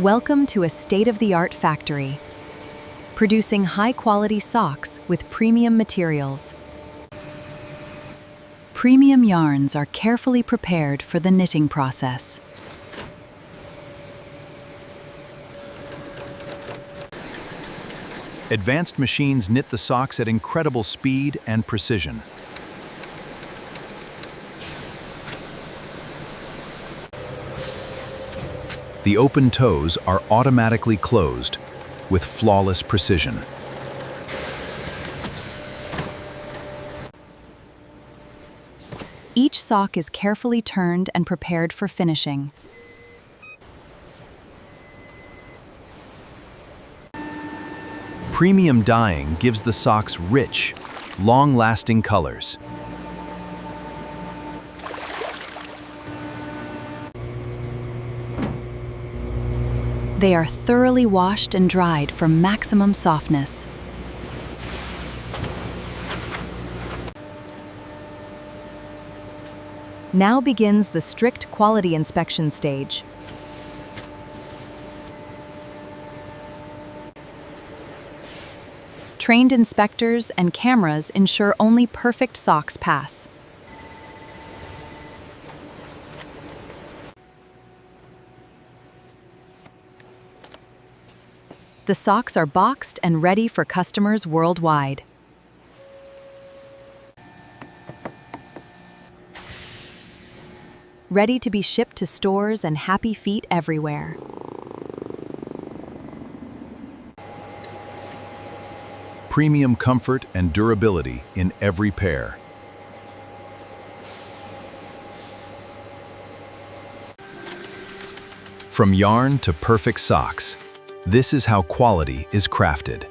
Welcome to a state-of-the-art factory, producing high-quality socks with premium materials. Premium yarns are carefully prepared for the knitting process. Advanced machines knit the socks at incredible speed and precision. The open toes are automatically closed with flawless precision. Each sock is carefully turned and prepared for finishing. Premium dyeing gives the socks rich, long-lasting colors. They are thoroughly washed and dried for maximum softness. Now begins the strict quality inspection stage. Trained inspectors and cameras ensure only perfect socks pass. The socks are boxed and ready for customers worldwide. Ready to be shipped to stores and happy feet everywhere. Premium comfort and durability in every pair. From yarn to perfect socks, this is how quality is crafted.